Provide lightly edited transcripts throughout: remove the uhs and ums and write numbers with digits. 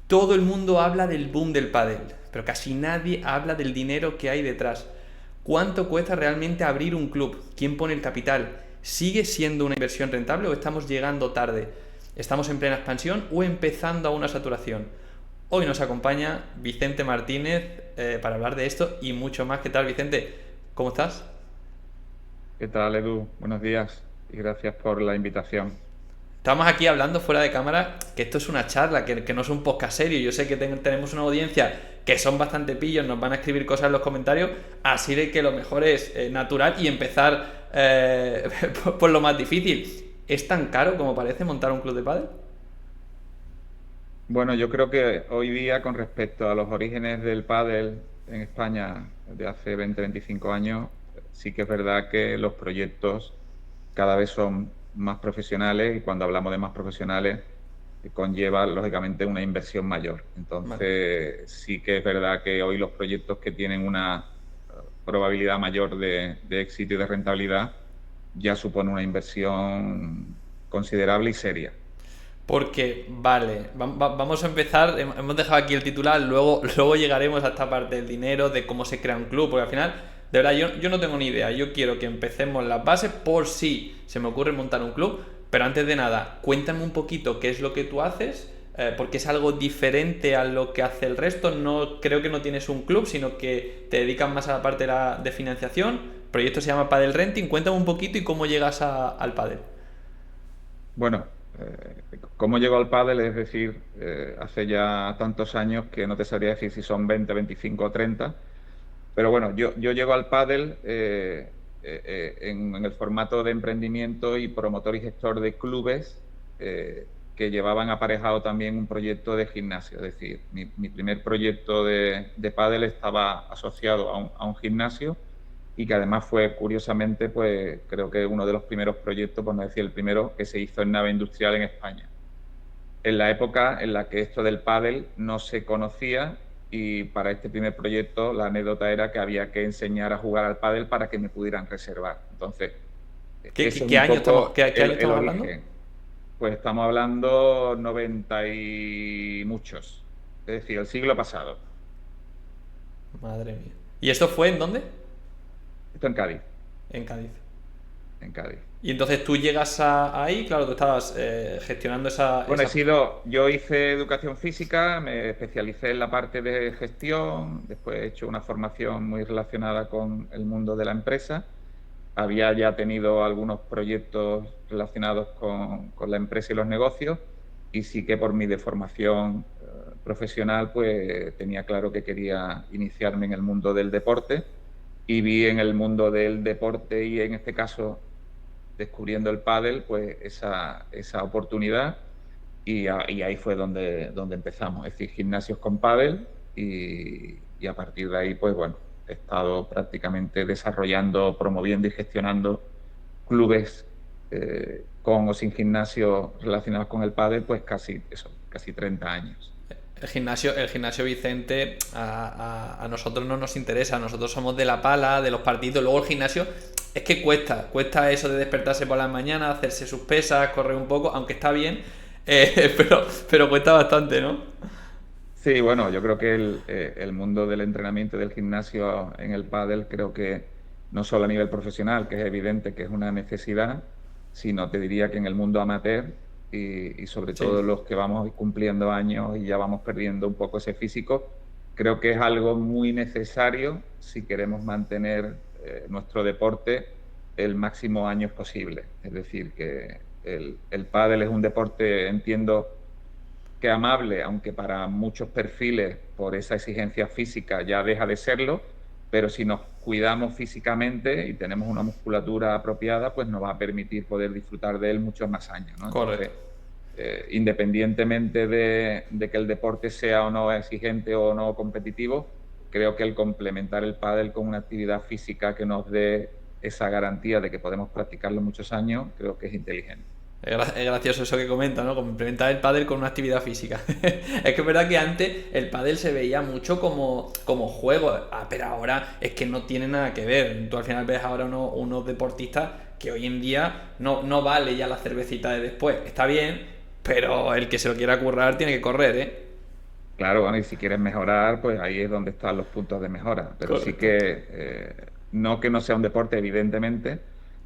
Todo el mundo habla del boom del pádel, pero casi nadie habla del dinero que hay detrás. ¿Cuánto cuesta realmente abrir un club? ¿Quién pone el capital? ¿Sigue siendo una inversión rentable o estamos llegando tarde? ¿Estamos en plena expansión o empezando a una saturación? Hoy nos acompaña Vicente Martínez para hablar de esto y mucho más. ¿Qué tal, Vicente? ¿Cómo estás? ¿Qué tal, Edu? Buenos días y gracias por la invitación. Estamos aquí hablando fuera de cámara, que esto es una charla, que no es un podcast serio. Yo sé que tenemos una audiencia que son bastante pillos, nos van a escribir cosas en los comentarios, así de que lo mejor es natural y empezar por lo más difícil. ¿Es tan caro como parece montar un club de pádel? Bueno, yo creo que hoy día, con respecto a los orígenes del pádel en España de hace 20, 25 años, sí que es verdad que los proyectos cada vez son más profesionales y cuando hablamos de más profesionales conlleva lógicamente una inversión mayor. Vale. Entonces, sí que es verdad que hoy los proyectos que tienen una probabilidad mayor de éxito y de rentabilidad ya supone una inversión considerable y seria. Porque, vale, vamos a empezar. Hemos dejado aquí el titular, luego llegaremos a esta parte del dinero, de cómo se crea un club, porque al final, de verdad, yo no tengo ni idea. Yo quiero que empecemos las bases por si se me ocurre montar un club, pero antes de nada, cuéntame un poquito qué es lo que tú haces, porque es algo diferente a lo que hace el resto. No creo que no tienes un club, sino que te dedicas más a la parte de financiación. El proyecto se llama Padel Renting. Cuéntame un poquito y cómo llegas al pádel. Bueno, ¿cómo llegó al pádel? Es decir, hace ya tantos años que no te sabría decir si son 20, 25 o 30, pero bueno, yo llego al pádel en el formato de emprendimiento y promotor y gestor de clubes que llevaban aparejado también un proyecto de gimnasio. Es decir, mi primer proyecto de pádel estaba asociado a un gimnasio y que además fue, curiosamente, pues creo que uno de los primeros proyectos, por no decir el primero, que se hizo en nave industrial en España. En la época en la que esto del pádel no se conocía y para este primer proyecto la anécdota era que había que enseñar a jugar al pádel para que me pudieran reservar. Entonces, ¿Qué, ese qué- es qué un año estamos, poco qué año el estamos hablando? origen. Pues estamos hablando 90 y muchos, es decir, el siglo pasado. Madre mía. ¿Y esto fue en dónde? Esto en Cádiz, En Cádiz. en Cádiz. Y entonces tú llegas ahí, claro, tú estabas gestionando Bueno, esa... yo hice educación física, me especialicé en la parte de gestión, después he hecho una formación muy relacionada con el mundo de la empresa. Había ya tenido algunos proyectos relacionados con la empresa y los negocios y sí que por mi deformación profesional pues tenía claro que quería iniciarme en el mundo del deporte y vi en el mundo del deporte y en este caso descubriendo el pádel pues esa oportunidad y ahí fue donde empezamos, es decir, gimnasios con pádel y a partir de ahí, pues bueno, he estado prácticamente desarrollando, promoviendo y gestionando clubes con o sin gimnasio relacionados con el pádel, pues casi 30 años. El gimnasio Vicente a nosotros no nos interesa, nosotros somos de la pala, de los partidos, luego el gimnasio es que cuesta eso de despertarse por las mañanas, hacerse sus pesas, correr un poco, aunque está bien, pero cuesta bastante, ¿no? Sí, bueno, yo creo que el mundo del entrenamiento y del gimnasio en el pádel creo que no solo a nivel profesional, que es evidente que es una necesidad, sino te diría que en el mundo amateur y sobre Sí. todo los que vamos cumpliendo años y ya vamos perdiendo un poco ese físico, creo que es algo muy necesario si queremos mantener nuestro deporte el máximo años posible. Es decir, que el pádel es un deporte, entiendo que amable, aunque para muchos perfiles por esa exigencia física ya deja de serlo, pero si nos cuidamos físicamente y tenemos una musculatura apropiada, pues nos va a permitir poder disfrutar de él muchos más años, ¿no? Correcto. Entonces, independientemente de que el deporte sea o no exigente o no competitivo, creo que el complementar el pádel con una actividad física que nos dé esa garantía de que podemos practicarlo muchos años, creo que es inteligente. Es gracioso eso que comenta, ¿no? Complementar el pádel con una actividad física. Es que es verdad que antes el pádel se veía mucho como juego, pero ahora es que no tiene nada que ver. Tú al final ves ahora unos deportistas que hoy en día no vale ya la cervecita de después. Está bien, pero el que se lo quiera currar tiene que correr, ¿eh? Claro, bueno, y si quieres mejorar, pues ahí es donde están los puntos de mejora. Pero sí Correcto. que no sea un deporte, evidentemente,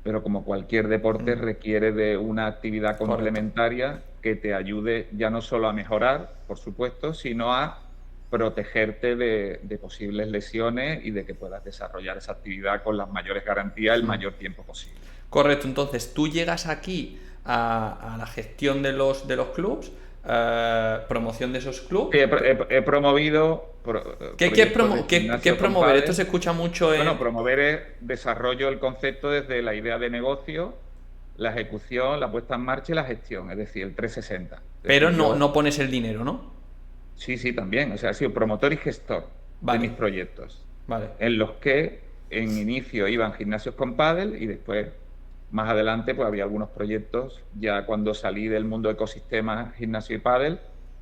pero como cualquier deporte Mm, requiere de una actividad correcto. complementaria que te ayude ya no solo a mejorar, por supuesto, sino a protegerte de posibles lesiones y de que puedas desarrollar esa actividad con las mayores garantías el Mm. mayor tiempo posible. Correcto, entonces tú llegas aquí a la gestión de los clubs, promoción de esos Sí, clubs. he promovido Qué es, proyectos de qué es gimnasio con promover? Esto se pádel. escucha mucho Bueno, en... promover es desarrollo del concepto desde la idea de negocio, la ejecución, la puesta en marcha y la gestión, es decir, el 360. Es Pero decir, no, yo, no pones el dinero, ¿no? sí, sí, también, o sea, he sido promotor y gestor de Vale, mis proyectos, vale. en los que en inicio iban gimnasios con pádel y después, más adelante, pues había algunos proyectos, ya cuando salí del mundo ecosistema gimnasio y pádel,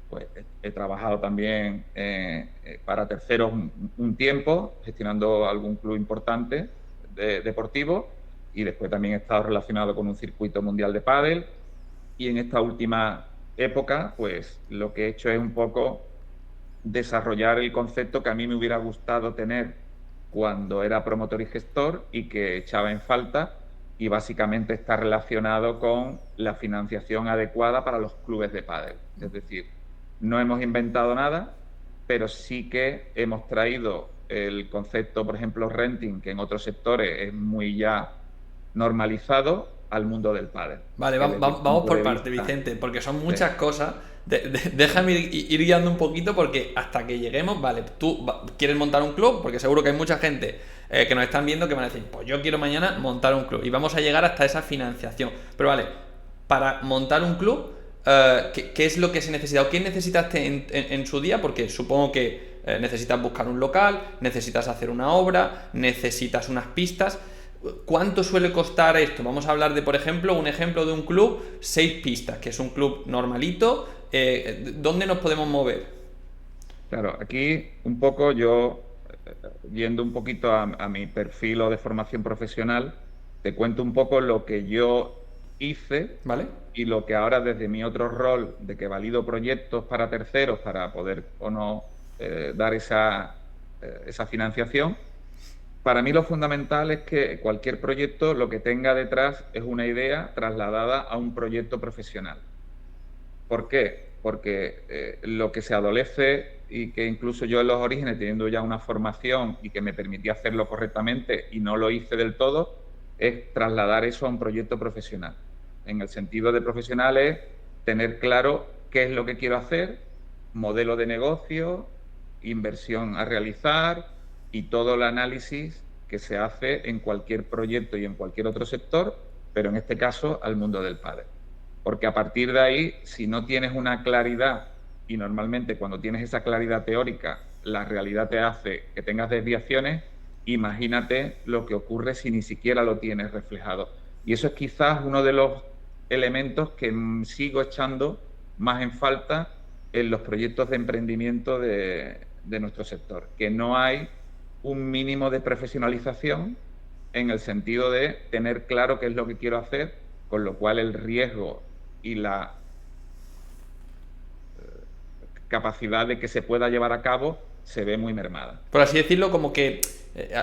pues he trabajado también para terceros un tiempo, gestionando algún club importante deportivo, y después también he estado relacionado con un circuito mundial de pádel, y en esta última época, pues lo que he hecho es un poco desarrollar el concepto que a mí me hubiera gustado tener cuando era promotor y gestor y que echaba en falta, y básicamente está relacionado con la financiación adecuada para los clubes de pádel. Es decir, no hemos inventado nada, pero sí que hemos traído el concepto, por ejemplo, renting, que en otros sectores es muy ya normalizado, al mundo del pádel, Vale, que desde el vamos punto por de parte, vista... Vicente, porque son Sí. muchas cosas. Déjame ir guiando un poquito porque hasta que lleguemos, vale, tú quieres montar un club, porque seguro que hay mucha gente que nos están viendo que van a decir, pues yo quiero mañana montar un club y vamos a llegar hasta esa financiación. Pero vale, para montar un club, ¿qué es lo que se necesita o qué necesitaste en su día? Porque supongo que necesitas buscar un local, necesitas hacer una obra, necesitas unas pistas. ¿Cuánto suele costar esto? Vamos a hablar de, por ejemplo, un ejemplo de un club, 6 pistas, que es un club normalito. ¿Dónde nos podemos mover? Claro, aquí un poco yo, yendo un poquito a mi perfil o de formación profesional, te cuento un poco lo que yo hice ¿Vale? y lo que ahora desde mi otro rol de que valido proyectos para terceros para poder o no dar esa financiación. Para mí lo fundamental es que cualquier proyecto lo que tenga detrás es una idea trasladada a un proyecto profesional. ¿Por qué? Porque lo que se adolece y que incluso yo en los orígenes, teniendo ya una formación y que me permitía hacerlo correctamente y no lo hice del todo, es trasladar eso a un proyecto profesional. En el sentido de profesional es tener claro qué es lo que quiero hacer, modelo de negocio, inversión a realizar y todo el análisis que se hace en cualquier proyecto y en cualquier otro sector, pero en este caso al mundo del pádel. Porque a partir de ahí, si no tienes una claridad, y normalmente cuando tienes esa claridad teórica, la realidad te hace que tengas desviaciones, imagínate lo que ocurre si ni siquiera lo tienes reflejado. Y eso es quizás uno de los elementos que sigo echando más en falta en los proyectos de emprendimiento de nuestro sector, que no hay un mínimo de profesionalización en el sentido de tener claro qué es lo que quiero hacer, con lo cual el riesgo y la capacidad de que se pueda llevar a cabo se ve muy mermada. Por así decirlo, como que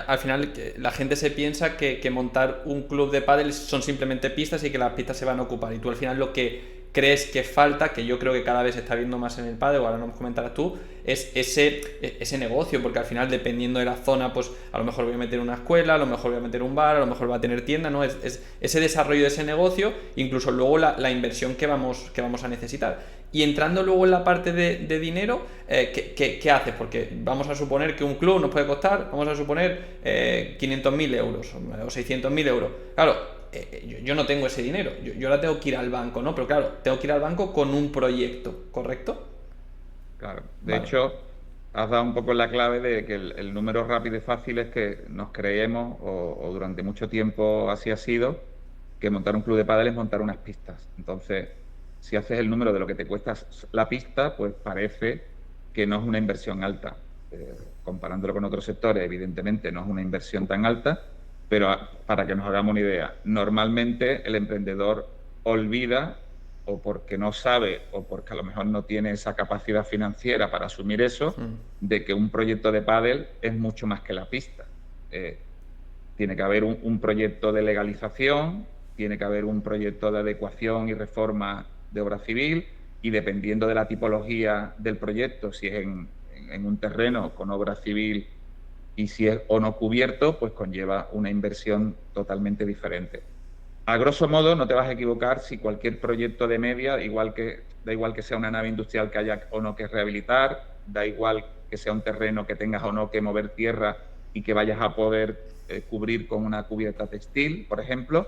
al final la gente se piensa que montar un club de pádel son simplemente pistas y que las pistas se van a ocupar. Y tú al final lo que crees que falta, que yo creo que cada vez se está viendo más en el pádel, o ahora nos comentarás tú, es ese negocio, porque al final dependiendo de la zona, pues a lo mejor voy a meter una escuela, a lo mejor voy a meter un bar, a lo mejor va a tener tienda, ¿no? Es ese desarrollo de ese negocio, incluso luego la inversión que vamos a necesitar. Y entrando luego en la parte de dinero, ¿qué haces? Porque vamos a suponer que un club nos puede costar, vamos a suponer 500.000 euros o 600.000 euros. Claro, yo no tengo ese dinero, yo ahora tengo que ir al banco, ¿no? Pero claro, tengo que ir al banco con un proyecto, ¿correcto? Claro. De Vale. hecho, has dado un poco la clave de que el número rápido y fácil es que nos creemos, o durante mucho tiempo así ha sido, que montar un club de pádel es montar unas pistas. Entonces, si haces el número de lo que te cuesta la pista, pues parece que no es una inversión alta. Comparándolo con otros sectores, evidentemente no es una inversión tan alta, pero para que nos hagamos una idea, normalmente el emprendedor olvida o porque no sabe o porque a lo mejor no tiene esa capacidad financiera para asumir eso, de que un proyecto de pádel es mucho más que la pista. Tiene que haber un proyecto de legalización, tiene que haber un proyecto de adecuación y reforma de obra civil, y dependiendo de la tipología del proyecto, si es en un terreno con obra civil y si es o no cubierto, pues conlleva una inversión totalmente diferente. A grosso modo, no te vas a equivocar si cualquier proyecto de media, da igual que sea una nave industrial que haya o no que rehabilitar, da igual que sea un terreno que tengas o no que mover tierra y que vayas a poder cubrir con una cubierta textil, por ejemplo.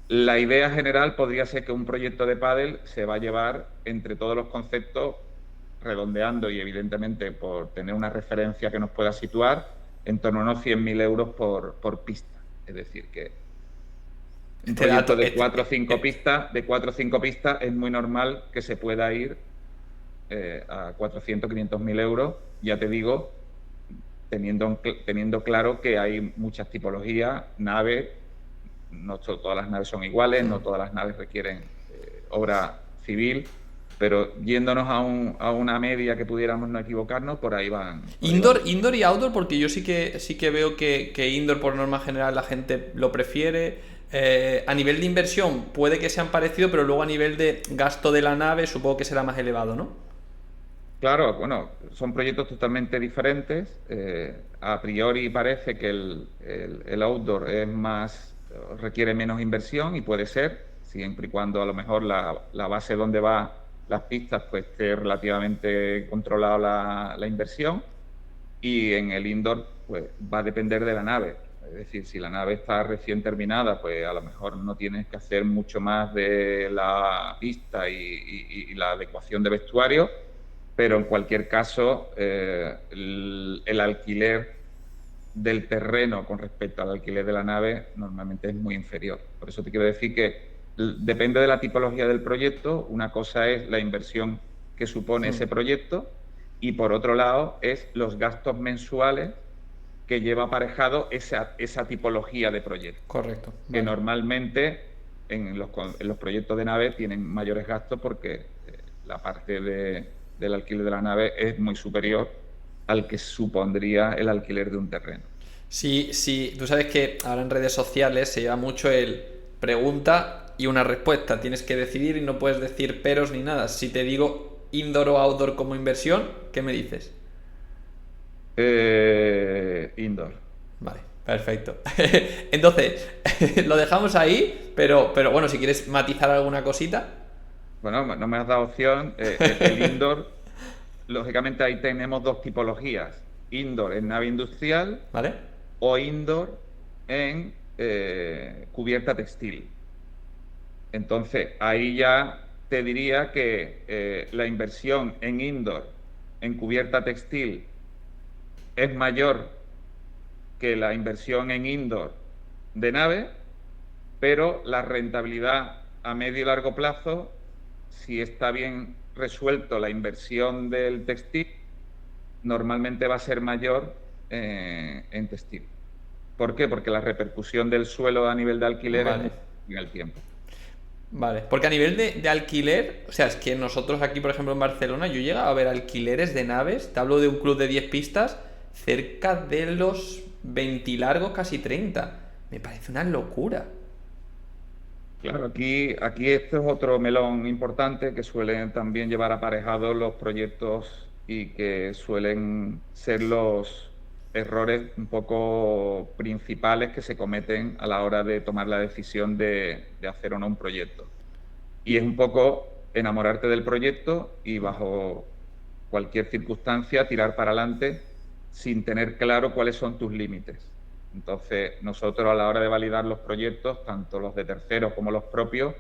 La idea general podría ser que un proyecto de pádel se va a llevar entre todos los conceptos, redondeando y evidentemente por tener una referencia que nos pueda situar, en torno a unos 100.000 euros por pista. Es decir, que un proyecto de 4 o 5 pistas es muy normal que se pueda ir a 400, 500.000 euros, ya te digo, teniendo claro que hay muchas tipologías, naves, no todas las naves son iguales, no todas las naves requieren obra civil, pero yéndonos a una media que pudiéramos no equivocarnos, por ahí van. Indoor y outdoor, porque yo sí que veo que indoor por norma general la gente lo prefiere. A nivel de inversión puede que sean parecidos, pero luego a nivel de gasto de la nave supongo que será más elevado, ¿no? Claro, bueno, son proyectos totalmente diferentes. A priori parece que el outdoor requiere menos inversión, y puede ser, siempre y cuando a lo mejor la base donde va las pistas pues esté relativamente controlada la inversión. Y en el indoor pues va a depender de la nave. Es decir, si la nave está recién terminada, pues a lo mejor no tienes que hacer mucho más de la pista y la adecuación de vestuario, pero en cualquier caso el alquiler del terreno con respecto al alquiler de la nave normalmente es muy inferior. Por eso te quiero decir que depende de la tipología del proyecto. Una cosa es la inversión que supone ese proyecto, y por otro lado es los gastos mensuales que lleva aparejado esa tipología de proyecto. Correcto. Que normalmente en los proyectos de nave tienen mayores gastos porque la parte del alquiler de la nave es muy superior al que supondría el alquiler de un terreno. Sí, sí, tú sabes que ahora en redes sociales se lleva mucho el pregunta y una respuesta. Tienes que decidir y no puedes decir peros ni nada. Si te digo indoor o outdoor como inversión, ¿qué me dices? Indoor. Vale, perfecto. Entonces, lo dejamos ahí, pero bueno, si quieres matizar alguna cosita. Bueno, no me has dado opción. El indoor, lógicamente ahí tenemos dos tipologías. Indoor en nave industrial, ¿Vale? o indoor en cubierta textil. Entonces, ahí ya te diría que la inversión en indoor, en cubierta textil, es mayor que la inversión en indoor de nave, pero la rentabilidad a medio y largo plazo, si está bien resuelto la inversión del textil, normalmente va a ser mayor en textil. ¿Por qué? Porque la repercusión del suelo a nivel de alquiler es Vale. en el tiempo. Vale, porque a nivel de alquiler, o sea, es que nosotros aquí, por ejemplo, en Barcelona, yo he llegado a ver alquileres de naves, te hablo de un club de 10 pistas, cerca de los 20 largos, casi 30. Me parece una locura. Claro, aquí esto es otro melón importante que suelen también llevar aparejados los proyectos, y que suelen ser los errores un poco principales que se cometen a la hora de tomar la decisión de hacer o no un proyecto. Y es un poco enamorarte del proyecto y bajo cualquier circunstancia tirar para adelante sin tener claro cuáles son tus límites. Entonces, nosotros a la hora de validar los proyectos, tanto los de terceros como los propios,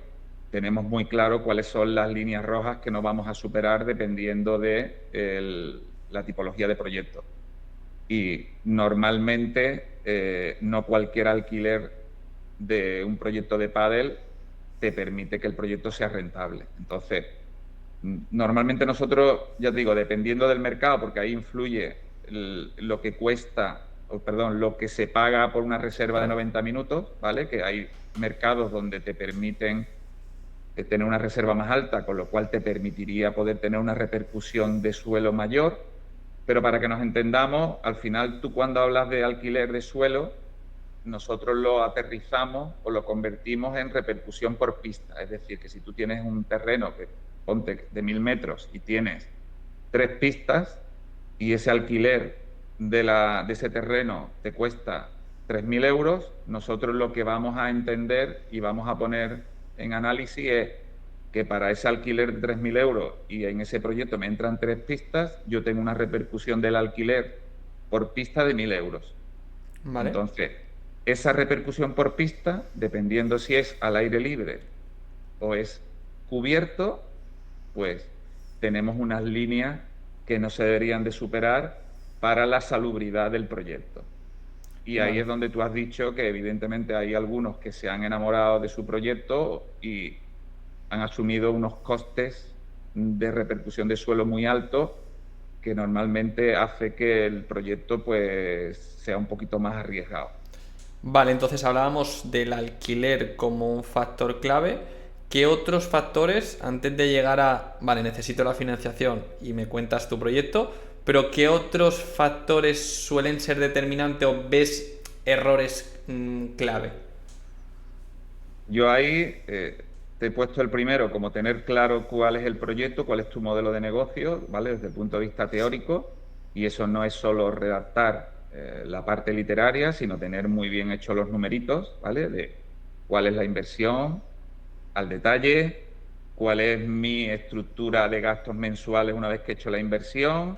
tenemos muy claro cuáles son las líneas rojas que no vamos a superar dependiendo de la tipología de proyecto. Y normalmente no cualquier alquiler de un proyecto de pádel te permite que el proyecto sea rentable. Entonces, normalmente nosotros, ya te digo, dependiendo del mercado, porque ahí influye lo que cuesta, lo que se paga por una reserva de 90 minutos, ¿vale? Que hay mercados donde te permiten tener una reserva más alta, con lo cual te permitiría poder tener una repercusión de suelo mayor. Pero para que nos entendamos, al final tú cuando hablas de alquiler de suelo, nosotros lo aterrizamos o lo convertimos en repercusión por pista. Es decir, que si tú tienes un terreno que ponte de 1000 metros y tienes 3 pistas y ese alquiler de ese terreno te cuesta 3.000 euros, nosotros lo que vamos a entender y vamos a poner en análisis es que para ese alquiler de 3.000 euros y en ese proyecto me entran 3 pistas, yo tengo una repercusión del alquiler por pista de 1.000 euros. ¿Vale? Entonces, esa repercusión por pista, dependiendo si es al aire libre o es cubierto, pues tenemos unas líneas que no se deberían de superar para la salubridad del proyecto. Y ahí Vale. es donde tú has dicho que evidentemente hay algunos que se han enamorado de su proyecto y han asumido unos costes de repercusión de suelo muy altos que normalmente hace que el proyecto pues sea un poquito más arriesgado. Vale, entonces hablábamos del alquiler como un factor clave. ¿Qué otros factores, antes de llegar a, vale, necesito la financiación y me cuentas tu proyecto, pero qué otros factores suelen ser determinantes o ves errores clave? Yo ahí te he puesto el primero como tener claro cuál es el proyecto, cuál es tu modelo de negocio, ¿vale? Desde el punto de vista teórico, y eso no es solo redactar la parte literaria, sino tener muy bien hechos los numeritos, ¿vale? De cuál es la inversión al detalle, cuál es mi estructura de gastos mensuales una vez que he hecho la inversión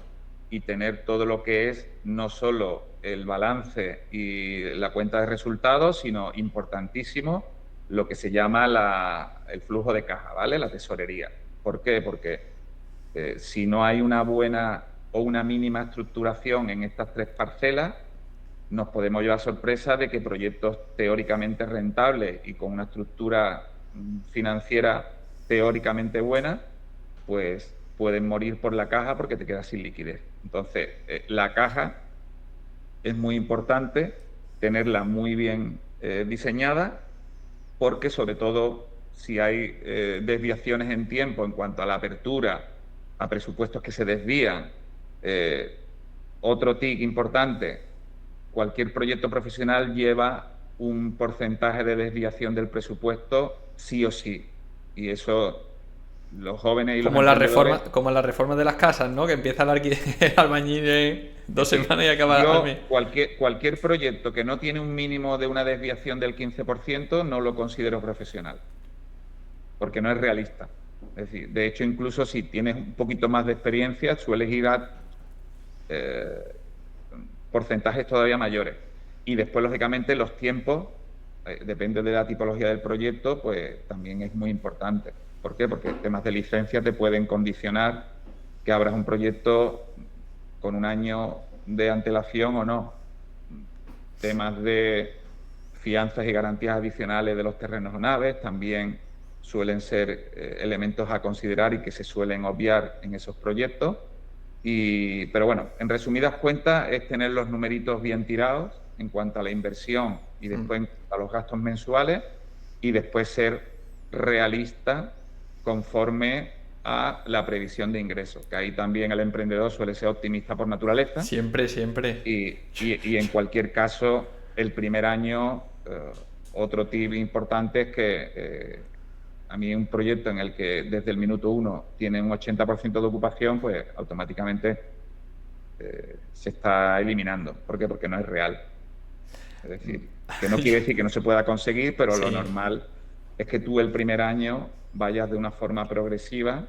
y tener todo lo que es no solo el balance y la cuenta de resultados, sino importantísimo lo que se llama el flujo de caja, ¿vale? La tesorería. ¿Por qué? Porque si no hay una buena o una mínima estructuración en estas 3 parcelas, nos podemos llevar sorpresa de que proyectos teóricamente rentables y con una estructura financiera teóricamente buena, pues pueden morir por la caja porque te quedas sin liquidez. Entonces, la caja es muy importante tenerla muy bien diseñada, porque sobre todo si hay desviaciones en tiempo en cuanto a la apertura, a presupuestos que se desvían, otro tic importante, cualquier proyecto profesional lleva un porcentaje de desviación del presupuesto sí o sí. Y eso los jóvenes y los emprendedores... Como la reforma de las casas, ¿no? Que empieza el albañil en 2 semanas y acaba al mes. Yo, cualquier proyecto que no tiene un mínimo de una desviación del 15% no lo considero profesional, porque no es realista. Es decir, de hecho, incluso si tienes un poquito más de experiencia, sueles ir a porcentajes todavía mayores. Y después, lógicamente, los tiempos, depende de la tipología del proyecto, pues también es muy importante. ¿Por qué? Porque temas de licencia te pueden condicionar que abras un proyecto con un año de antelación o no. Temas de fianzas y garantías adicionales de los terrenos o naves también suelen ser elementos a considerar y que se suelen obviar en esos proyectos. Pero bueno, en resumidas cuentas es tener los numeritos bien tirados en cuanto a la inversión y después a los gastos mensuales, y después ser realista conforme a la previsión de ingresos, que ahí también el emprendedor suele ser optimista por naturaleza. Siempre, siempre. Y en cualquier caso, el primer año, otro tip importante es que a mí un proyecto en el que desde el minuto 1 tiene un 80% de ocupación, pues automáticamente se está eliminando. ¿Por qué? Porque no es real. Es decir, que no quiere decir que no se pueda conseguir, pero Sí. lo normal es que tú el primer año vayas de una forma progresiva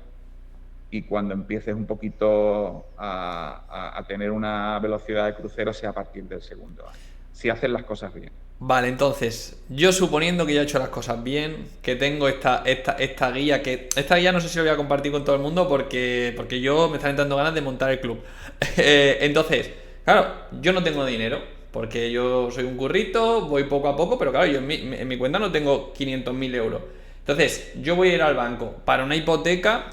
y cuando empieces un poquito a tener una velocidad de crucero sea a partir del segundo año, si haces las cosas bien. Vale, entonces, yo suponiendo que ya he hecho las cosas bien, que tengo esta guía, que esta guía no sé si la voy a compartir con todo el mundo porque yo me están entrando ganas de montar el club. Entonces, claro, yo no tengo dinero, porque yo soy un currito, voy poco a poco, pero claro, yo en mi cuenta no tengo 500.000 euros. Entonces, yo voy a ir al banco para una hipoteca,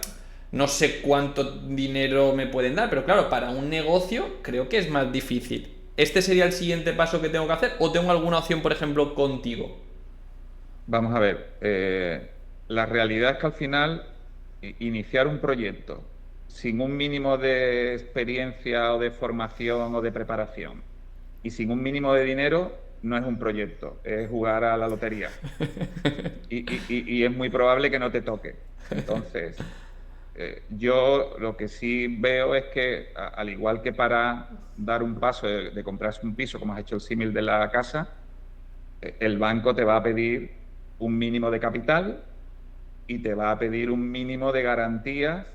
no sé cuánto dinero me pueden dar, pero claro, para un negocio creo que es más difícil. ¿Este sería el siguiente paso que tengo que hacer? ¿O tengo alguna opción, por ejemplo, contigo? Vamos a ver, La realidad es que al final iniciar un proyecto sin un mínimo de experiencia o de formación o de preparación y sin un mínimo de dinero no es un proyecto, es jugar a la lotería. Y es muy probable que no te toque. Entonces, yo lo que sí veo es que, al igual que para dar un paso de comprarse un piso, como has hecho el símil de la casa, el banco te va a pedir un mínimo de capital y te va a pedir un mínimo de garantías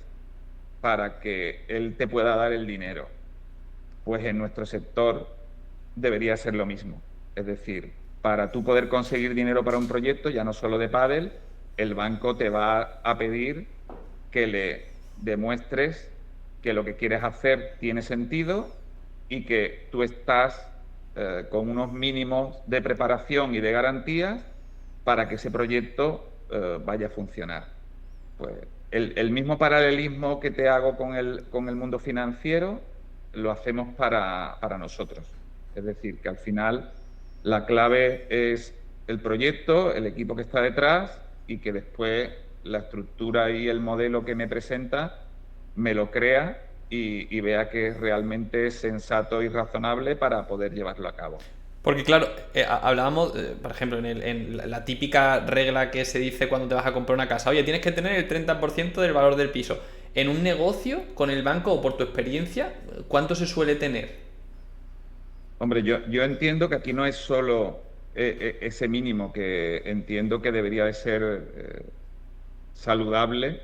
para que él te pueda dar el dinero. Pues en nuestro sector debería ser lo mismo. Es decir, para tú poder conseguir dinero para un proyecto, ya no solo de pádel, el banco te va a pedir que le demuestres que lo que quieres hacer tiene sentido y que tú estás con unos mínimos de preparación y de garantías para que ese proyecto vaya a funcionar. Pues el mismo paralelismo que te hago con el mundo financiero lo hacemos para nosotros. Es decir, que al final la clave es el proyecto, el equipo que está detrás y que después la estructura y el modelo que me presenta me lo crea y vea que realmente es sensato y razonable para poder llevarlo a cabo. Porque claro, hablábamos, por ejemplo, en la típica regla que se dice cuando te vas a comprar una casa, oye, tienes que tener el 30% del valor del piso. En un negocio, con el banco o por tu experiencia, ¿cuánto se suele tener? Hombre, yo entiendo que aquí no es solo ese mínimo, que entiendo que debería de ser saludable,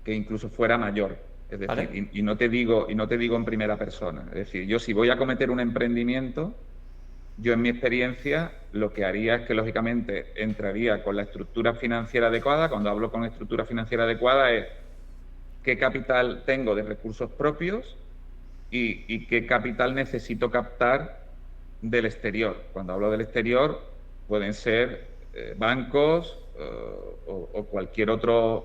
que incluso fuera mayor. Es ¿Vale? decir, y no te digo en primera persona. Es decir, yo si voy a cometer un emprendimiento, yo en mi experiencia lo que haría es que lógicamente entraría con la estructura financiera adecuada. Cuando hablo con estructura financiera adecuada es qué capital tengo de recursos propios y qué capital necesito captar del exterior. Cuando hablo del exterior, pueden ser bancos o cualquier otra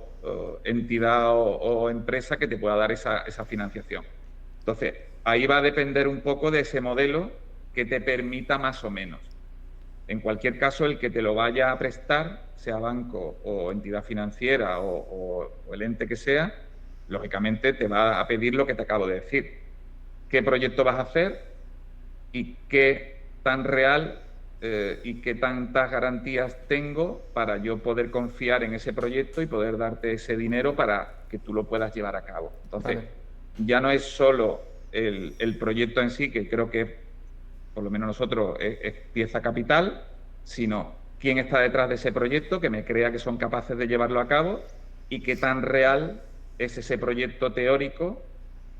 entidad o empresa que te pueda dar esa financiación. Entonces, ahí va a depender un poco de ese modelo que te permita más o menos. En cualquier caso, el que te lo vaya a prestar, sea banco o entidad financiera o el ente que sea, lógicamente te va a pedir lo que te acabo de decir. ¿Qué proyecto vas a hacer y qué tan real y qué tantas garantías tengo para yo poder confiar en ese proyecto y poder darte ese dinero para que tú lo puedas llevar a cabo? Entonces, Vale. ya no es solo el proyecto en sí, que creo que por lo menos nosotros es pieza capital, sino quién está detrás de ese proyecto, que me crea que son capaces de llevarlo a cabo y qué tan real es ese proyecto teórico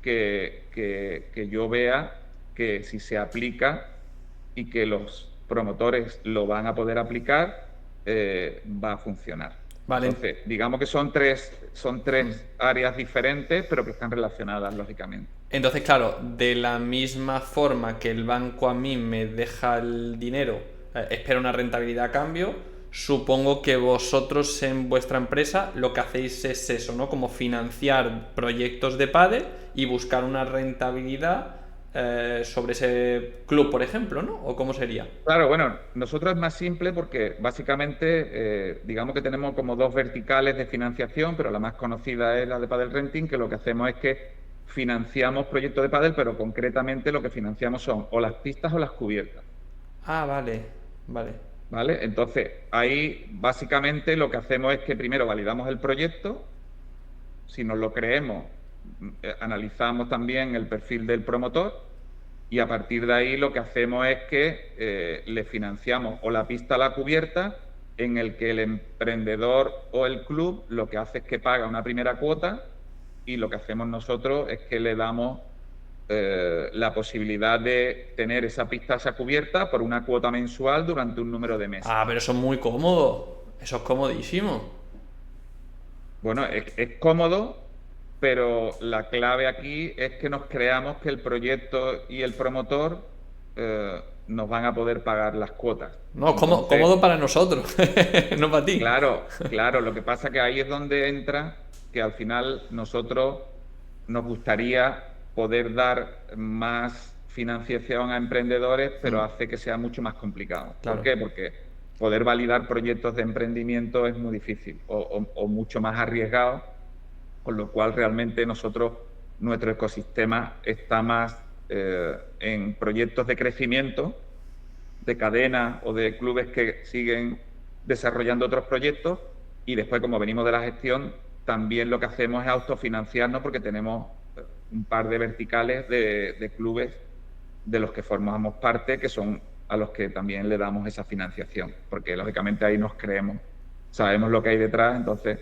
que yo vea que si se aplica y que los promotores lo van a poder aplicar, va a funcionar. Vale. Entonces, digamos que son tres áreas diferentes, pero que están relacionadas, lógicamente. Entonces, claro, de la misma forma que el banco a mí me deja el dinero, espera una rentabilidad a cambio, supongo que vosotros en vuestra empresa lo que hacéis es eso, ¿no? Como financiar proyectos de pádel y buscar una rentabilidad sobre ese club, por ejemplo, ¿no? ¿O cómo sería? Claro, bueno, nosotros es más simple porque básicamente, digamos que tenemos como dos verticales de financiación, pero la más conocida es la de Padel Renting, que lo que hacemos es que financiamos proyectos de pádel, pero concretamente lo que financiamos son o las pistas o las cubiertas, Ah, vale, vale. ¿vale? Entonces, ahí básicamente lo que hacemos es que primero validamos el proyecto, si nos lo creemos, analizamos también el perfil del promotor y a partir de ahí lo que hacemos es que le financiamos o la pista a la cubierta, en el que el emprendedor o el club lo que hace es que paga una primera cuota y lo que hacemos nosotros es que le damos la posibilidad de tener esa pista, esa cubierta, por una cuota mensual durante un número de meses. Ah, pero eso es muy cómodo. Eso es comodísimo. Bueno, es cómodo, pero la clave aquí es que nos creamos que el proyecto y el promotor nos van a poder pagar las cuotas. No, Entonces, cómodo para nosotros, no para ti. claro, lo que pasa que ahí es donde entra que al final nosotros nos gustaría poder dar más financiación a emprendedores, pero hace que sea mucho más complicado. ¿Por Claro. qué? Porque poder validar proyectos de emprendimiento es muy difícil o mucho más arriesgado, con lo cual realmente nuestro ecosistema está más en proyectos de crecimiento, de cadenas o de clubes que siguen desarrollando otros proyectos, y después, como venimos de la gestión, también lo que hacemos es autofinanciarnos porque tenemos un par de verticales de clubes de los que formamos parte, que son a los que también le damos esa financiación, porque lógicamente ahí nos creemos, sabemos lo que hay detrás, entonces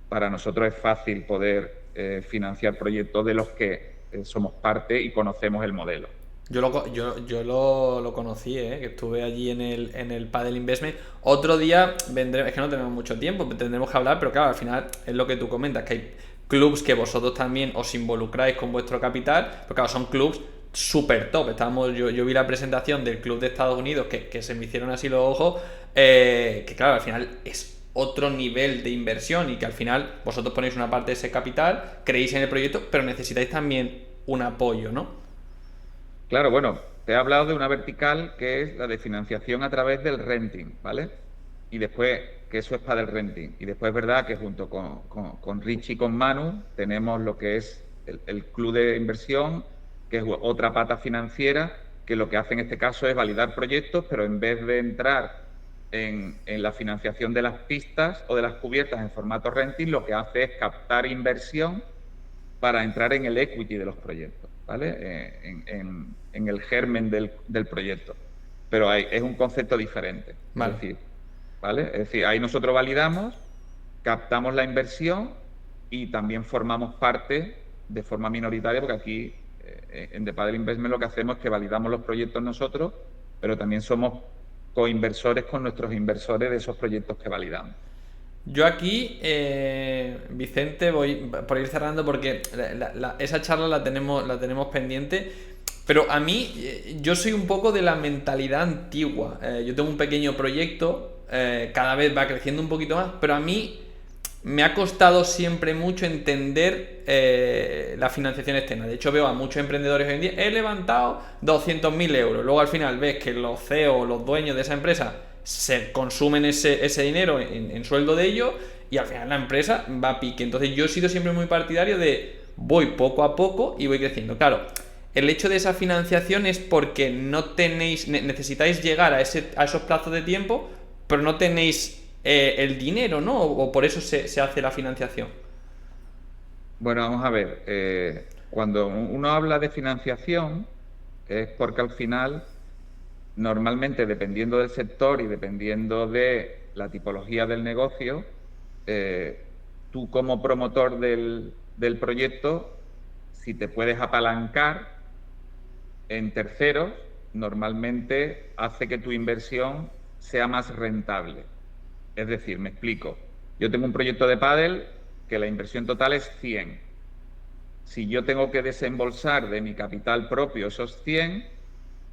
para nosotros es fácil poder financiar proyectos de los que somos parte y conocemos el modelo. Yo lo conocí, que estuve allí en el Padel Investment. Otro día vendré, es que no tenemos mucho tiempo, tendremos que hablar, pero claro, al final es lo que tú comentas, que hay clubs que vosotros también os involucráis con vuestro capital, pero claro, son clubs súper top. Yo vi la presentación del club de Estados Unidos, que se me hicieron así los ojos, que claro, al final es otro nivel de inversión y que al final vosotros ponéis una parte de ese capital, creéis en el proyecto, pero necesitáis también un apoyo, ¿no? Claro, bueno, te he hablado de una vertical que es la de financiación a través del renting, ¿vale? Y después, que eso es para el renting. Y después es verdad que junto con Rich y con Manu tenemos lo que es el club de inversión, que es otra pata financiera, que lo que hace en este caso es validar proyectos, pero en vez de entrar en la financiación de las pistas o de las cubiertas en formato renting, lo que hace es captar inversión para entrar en el equity de los proyectos, ¿vale? En el germen del proyecto. Pero es un concepto diferente. Vale. Es decir, ahí nosotros validamos, captamos la inversión y también formamos parte de forma minoritaria, porque aquí en The Padel Investment lo que hacemos es que validamos los proyectos nosotros, pero también somos coinversores con nuestros inversores de esos proyectos que validamos. Yo aquí, Vicente, voy por ir cerrando porque esa charla la tenemos pendiente. Pero a mí, yo soy un poco de la mentalidad antigua. Yo tengo un pequeño proyecto, cada vez va creciendo un poquito más, pero a mí me ha costado siempre mucho entender la financiación externa. De hecho, veo a muchos emprendedores hoy en día, he levantado 200.000 euros. Luego al final ves que los CEO, los dueños de esa empresa, se consumen ese dinero en sueldo de ellos y al final la empresa va a pique. Entonces yo he sido siempre muy partidario de voy poco a poco y voy creciendo. Claro, el hecho de esa financiación es porque no tenéis, necesitáis llegar a esos plazos de tiempo, pero no tenéis el dinero, ¿no? O por eso se hace la financiación. Bueno, vamos a ver. Cuando uno habla de financiación es porque al final, normalmente, dependiendo del sector y dependiendo de la tipología del negocio, tú como promotor del proyecto, si te puedes apalancar en terceros, normalmente hace que tu inversión sea más rentable. Es decir, me explico. Yo tengo un proyecto de pádel que la inversión total es 100. Si yo tengo que desembolsar de mi capital propio esos 100,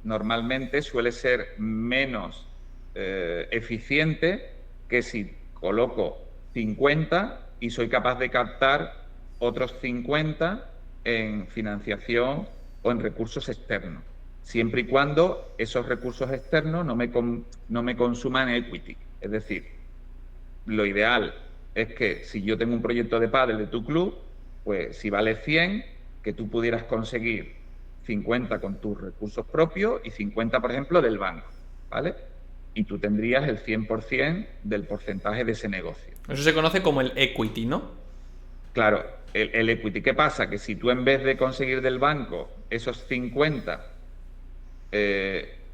normalmente suele ser menos eficiente que si coloco 50 y soy capaz de captar otros 50 en financiación o en recursos externos, siempre y cuando esos recursos externos no me consuman equity. Es decir, lo ideal es que si yo tengo un proyecto de pádel de tu club, pues si vale 100, que tú pudieras conseguir 50 con tus recursos propios y 50, por ejemplo, del banco, ¿vale? Y tú tendrías el 100% del porcentaje de ese negocio. Eso se conoce como el equity, ¿no? Claro, el equity. ¿Qué pasa? Que si tú en vez de conseguir del banco esos 50,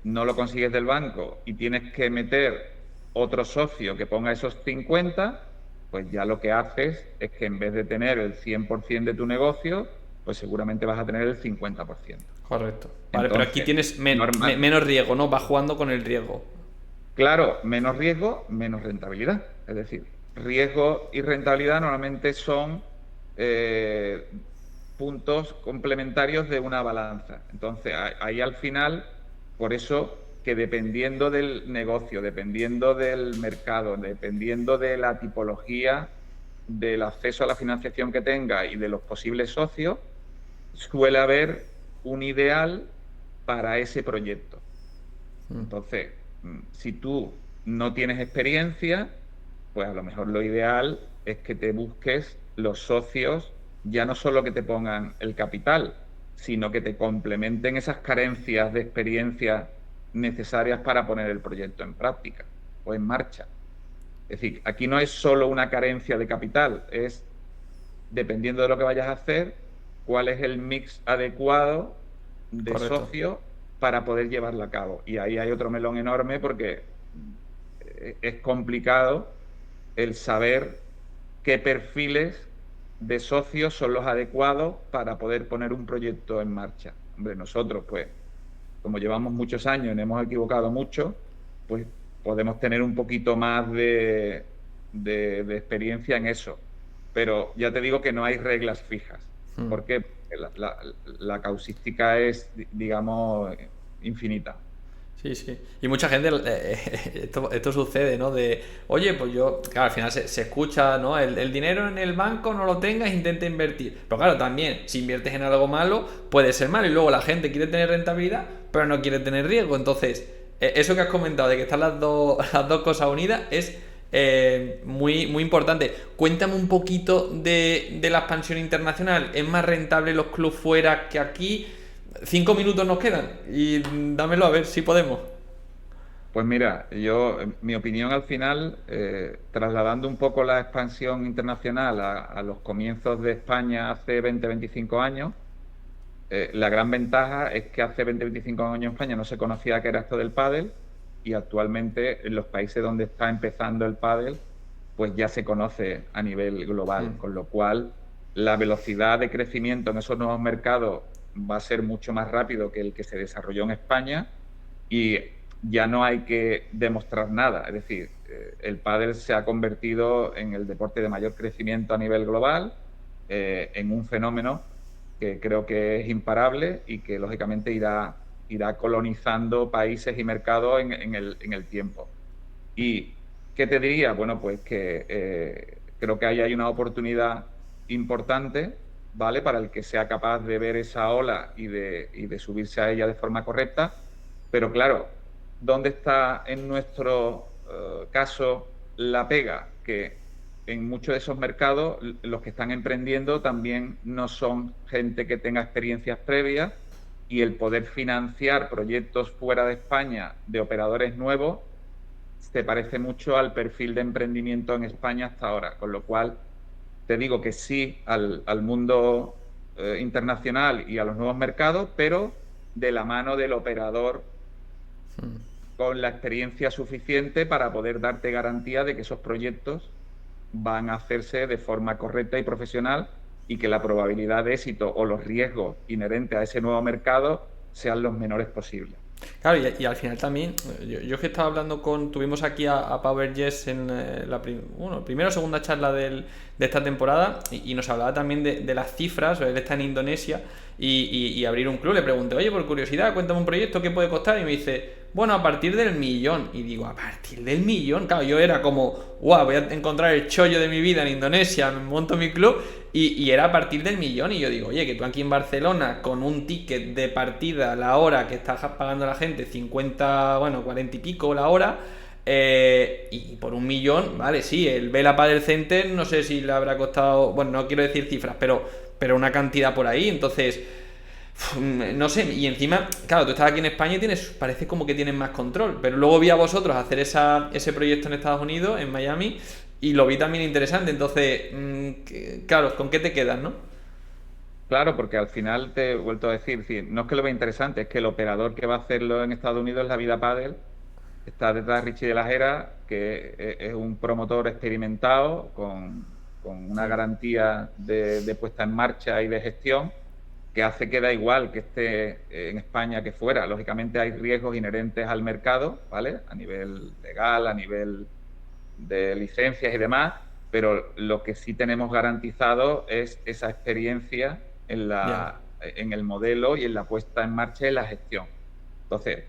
no lo consigues del banco y tienes que meter otro socio que ponga esos 50, pues ya lo que haces es que en vez de tener el 100% de tu negocio, pues seguramente vas a tener el 50%. Correcto. Vale, Entonces, pero aquí tienes menos riesgo, ¿no? Vas jugando con el riesgo. Claro, menos riesgo, menos rentabilidad. Es decir, riesgo y rentabilidad normalmente son puntos complementarios de una balanza. Entonces, ahí al final, por eso que dependiendo del negocio, dependiendo del mercado, dependiendo de la tipología, del acceso a la financiación que tenga y de los posibles socios, suele haber un ideal para ese proyecto. Entonces, si tú no tienes experiencia, pues a lo mejor lo ideal es que te busques los socios, ya no solo que te pongan el capital, sino que te complementen esas carencias de experiencia necesarias para poner el proyecto en práctica o en marcha. Es decir, aquí no es solo una carencia de capital, es, dependiendo de lo que vayas a hacer, cuál es el mix adecuado de Correcto. socios para poder llevarlo a cabo. Y ahí hay otro melón enorme porque es complicado el saber qué perfiles de socios son los adecuados para poder poner un proyecto en marcha. Hombre, nosotros, pues, como llevamos muchos años y nos hemos equivocado mucho, pues podemos tener un poquito más de experiencia en eso. Pero ya te digo que no hay reglas fijas. Mm. Porque la causística es, digamos, infinita. Sí, sí. Y mucha gente, esto sucede, ¿no? De, oye, pues yo, claro, al final se escucha, ¿no? El dinero en el banco no lo tengas, intenta invertir. Pero claro, también, si inviertes en algo malo, puede ser malo. Y luego la gente quiere tener rentabilidad, pero no quiere tener riesgo. Entonces, eso que has comentado de que están las dos cosas unidas es muy, muy importante. Cuéntame un poquito de la expansión internacional. ¿Es más rentable los clubes fuera que aquí? 5 minutos nos quedan y dámelo a ver si podemos. Pues mira, yo, mi opinión al final, trasladando un poco la expansión internacional a los comienzos de España hace 20, 25 años, la gran ventaja es que hace 20, 25 años en España no se conocía que era esto del pádel y actualmente en los países donde está empezando el pádel, pues ya se conoce a nivel global, con lo cual la velocidad de crecimiento en esos nuevos mercados va a ser mucho más rápido que el que se desarrolló en España y ya no hay que demostrar nada. Es decir, el pádel se ha convertido en el deporte de mayor crecimiento a nivel global, en un fenómeno que creo que es imparable y que lógicamente irá colonizando países y mercados en el tiempo. ¿Y qué te diría? Bueno, pues que creo que ahí hay una oportunidad importante, ¿vale? Para el que sea capaz de ver esa ola y de subirse a ella de forma correcta. Pero claro, ¿dónde está en nuestro caso la pega? Que en muchos de esos mercados los que están emprendiendo también no son gente que tenga experiencias previas y el poder financiar proyectos fuera de España de operadores nuevos se parece mucho al perfil de emprendimiento en España hasta ahora, con lo cual te digo que sí al mundo internacional y a los nuevos mercados, pero de la mano del operador con la experiencia suficiente para poder darte garantía de que esos proyectos van a hacerse de forma correcta y profesional y que la probabilidad de éxito o los riesgos inherentes a ese nuevo mercado sean los menores posibles. Claro, y al final también, yo es que estaba hablando tuvimos aquí a Power Yes en primera o segunda charla de esta temporada y nos hablaba también de las cifras. Él está en Indonesia y abrir un club. Le pregunté, oye, por curiosidad, cuéntame un proyecto, ¿qué puede costar? Y me dice, bueno, a partir del 1.000.000. Y digo, ¿a partir del 1.000.000? Claro, yo era como, wow, voy a encontrar el chollo de mi vida en Indonesia, me monto mi club. Y era a partir del 1.000.000. Y yo digo, oye, que tú aquí en Barcelona, con un ticket de partida a la hora que está pagando la gente, 50, bueno, 40 y pico la hora, y por 1.000.000, vale, sí, el Vela Padel Center, no sé si le habrá costado, bueno, no quiero decir cifras, pero una cantidad por ahí. Entonces, no sé, y encima, claro, tú estás aquí en España y parece como que tienes más control, pero luego vi a vosotros hacer ese proyecto en Estados Unidos, en Miami, y lo vi también interesante. Entonces, claro, ¿con qué te quedas, no? Claro, porque al final te he vuelto a decir, sí, no es que lo vea interesante, es que el operador que va a hacerlo en Estados Unidos es La Vida Padel. Está detrás Richie de la Hera, que es un promotor experimentado con una garantía de puesta en marcha y de gestión que hace que da igual que esté en España que fuera. Lógicamente hay riesgos inherentes al mercado, ¿vale? A nivel legal, a nivel de licencias y demás, pero lo que sí tenemos garantizado es esa experiencia Ya. en el modelo y en la puesta en marcha y la gestión. Entonces,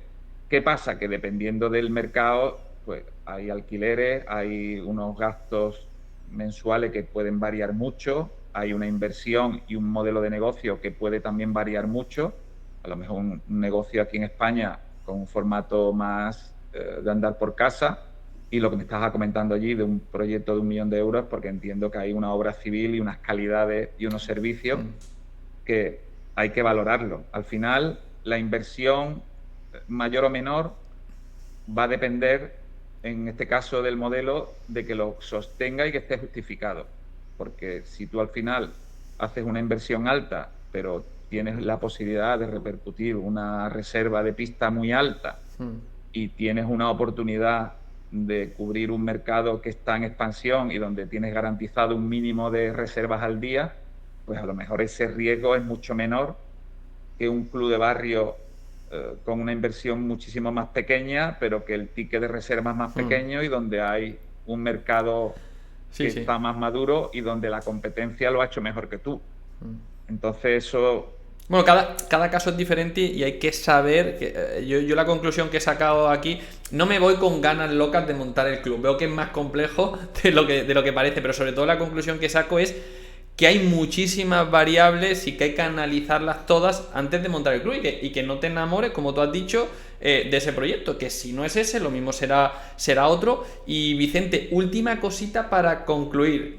¿qué pasa? Que dependiendo del mercado, pues hay alquileres, hay unos gastos mensuales que pueden variar mucho, hay una inversión y un modelo de negocio que puede también variar mucho. A lo mejor un negocio aquí en España con un formato más de andar por casa, Y lo que me estabas comentando allí de un proyecto de 1 millón de euros, porque entiendo que hay una obra civil y unas calidades y unos servicios que hay que valorarlo. Al final, la inversión mayor o menor va a depender, en este caso del modelo, de que lo sostenga y que esté justificado. Porque si tú al final haces una inversión alta, pero tienes la posibilidad de repercutir una reserva de pista muy alta y tienes una oportunidad de cubrir un mercado que está en expansión y donde tienes garantizado un mínimo de reservas al día, pues a lo mejor ese riesgo es mucho menor que un club de barrio con una inversión muchísimo más pequeña, pero que el ticket de reserva es más pequeño y donde hay un mercado que está más maduro y donde la competencia lo ha hecho mejor que tú. Entonces eso... Bueno, cada caso es diferente y hay que saber que yo la conclusión que he sacado aquí, no me voy con ganas locas de montar el club, veo que es más complejo de lo que parece, pero sobre todo la conclusión que saco es que hay muchísimas variables y que hay que analizarlas todas antes de montar el club y que no te enamores, como tú has dicho, de ese proyecto, que si no es ese, lo mismo será otro. Y Vicente, última cosita para concluir.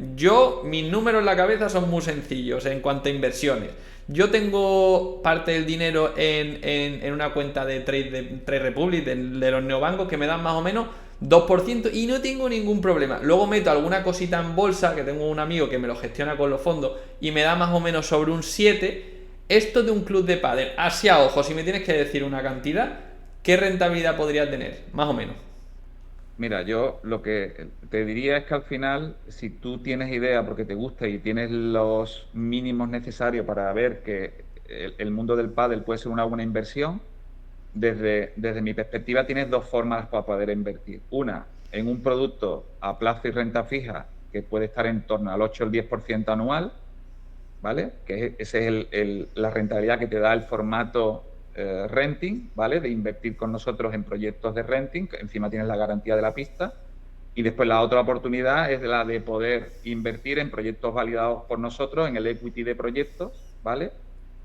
Mis números en la cabeza son muy sencillos en cuanto a inversiones. Yo tengo parte del dinero en una cuenta de Trade Republic, de los neobancos, que me dan más o menos 2% y no tengo ningún problema. Luego meto alguna cosita en bolsa, que tengo un amigo que me lo gestiona con los fondos y me da más o menos sobre un 7%. Esto de un club de pádel, así a ojo, si me tienes que decir una cantidad, ¿qué rentabilidad podría tener? Más o menos. Mira, yo lo que te diría es que al final, si tú tienes idea porque te gusta y tienes los mínimos necesarios para ver que el mundo del pádel puede ser una buena inversión, desde mi perspectiva tienes dos formas para poder invertir. Una, en un producto a plazo y renta fija que puede estar en torno al 8 o el 10% anual, ¿vale? Que esa es la rentabilidad que te da el formato renting, ¿vale? De invertir con nosotros en proyectos de renting, que encima tienes la garantía de la pista. Y después la otra oportunidad es la de poder invertir en proyectos validados por nosotros, en el equity de proyectos, ¿vale?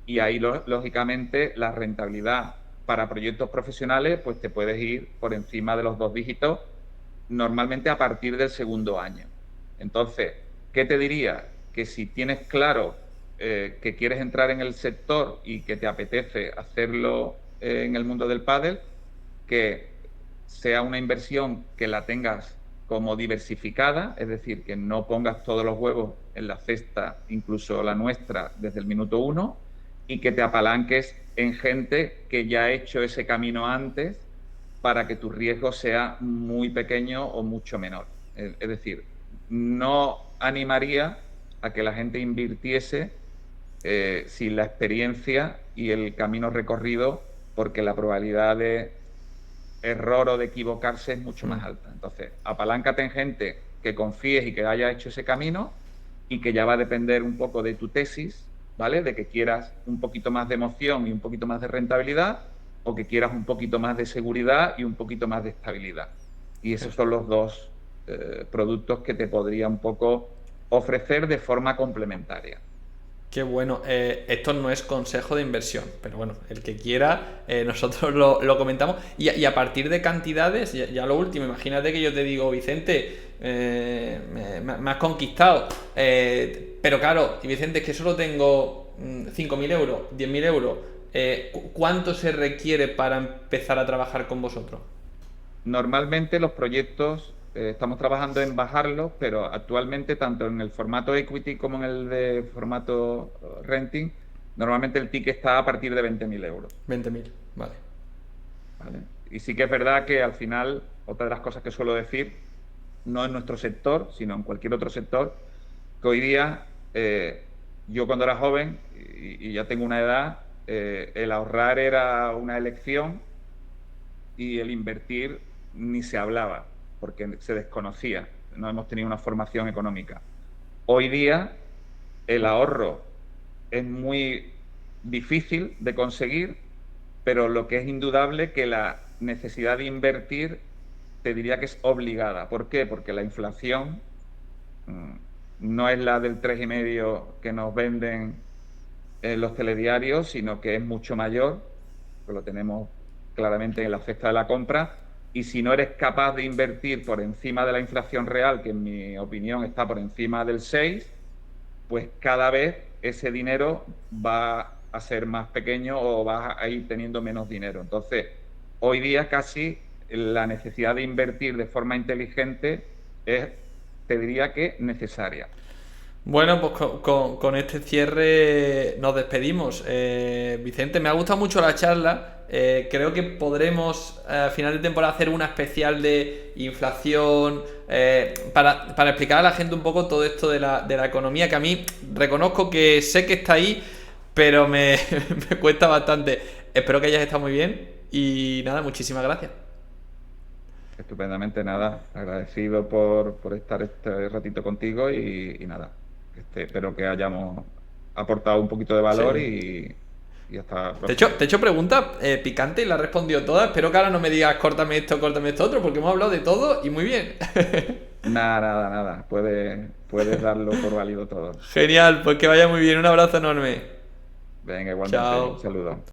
Y ahí, lógicamente, la rentabilidad para proyectos profesionales, pues te puedes ir por encima de los 2 dígitos, normalmente a partir del segundo año. Entonces, ¿qué te diría? Que si tienes claro que quieres entrar en el sector y que te apetece hacerlo en el mundo del pádel, que sea una inversión que la tengas como diversificada, es decir, que no pongas todos los huevos en la cesta, incluso la nuestra, desde el minuto 1, y que te apalanques en gente que ya ha hecho ese camino antes para que tu riesgo sea muy pequeño o mucho menor. Es decir, no animaría a que la gente invirtiese sin la experiencia y el camino recorrido, porque la probabilidad de error o de equivocarse es mucho más alta. Entonces, apaláncate en gente que confíes y que haya hecho ese camino y que ya va a depender un poco de tu tesis, ¿vale? De que quieras un poquito más de emoción y un poquito más de rentabilidad, o que quieras un poquito más de seguridad y un poquito más de estabilidad. Y esos son los dos productos que te podría un poco ofrecer de forma complementaria. Qué bueno. Esto no es consejo de inversión, pero bueno, el que quiera, nosotros lo comentamos. Y a partir de cantidades, ya lo último, imagínate que yo te digo, Vicente, me has conquistado. Pero claro, y Vicente, es que solo tengo 5.000 euros, 10.000 euros. ¿Cuánto se requiere para empezar a trabajar con vosotros? Normalmente los proyectos estamos trabajando en bajarlos, pero actualmente tanto en el formato equity como en el de formato renting, normalmente el ticket está a partir de 20.000 euros. 20.000, vale. ¿Vale? Y sí que es verdad que al final, otra de las cosas que suelo decir, no en nuestro sector, sino en cualquier otro sector, que hoy día, yo cuando era joven y ya tengo una edad, el ahorrar era una elección y el invertir ni se hablaba, porque se desconocía, no hemos tenido una formación económica. Hoy día el ahorro es muy difícil de conseguir, pero lo que es indudable que la necesidad de invertir te diría que es obligada. ¿Por qué? Porque la inflación no es la del 3,5 que nos venden en los telediarios, sino que es mucho mayor, que lo tenemos claramente en la cesta de la compra, y si no eres capaz de invertir por encima de la inflación real, que en mi opinión está por encima del 6, pues cada vez ese dinero va a ser más pequeño o vas a ir teniendo menos dinero. Entonces, hoy día casi la necesidad de invertir de forma inteligente es, te diría que necesaria. Bueno, pues con este cierre nos despedimos. Vicente, me ha gustado mucho la charla. Creo que podremos a final de temporada hacer una especial de inflación para explicar a la gente un poco todo esto de la economía, que a mí reconozco que sé que está ahí, pero me cuesta bastante. Espero que hayas estado muy bien y nada, muchísimas gracias. Estupendamente, nada, agradecido por estar este ratito contigo y nada, espero que hayamos aportado un poquito de valor Sí. y hasta la Te he hecho, próxima. te he hecho preguntas picantes y las has respondido todas. Espero que ahora no me digas córtame esto otro, porque hemos hablado de todo y muy bien. Nada, nada, nada, puedes darlo por válido todo. Genial, pues que vaya muy bien. Un abrazo enorme. Venga, igualmente, un Chao. saludo.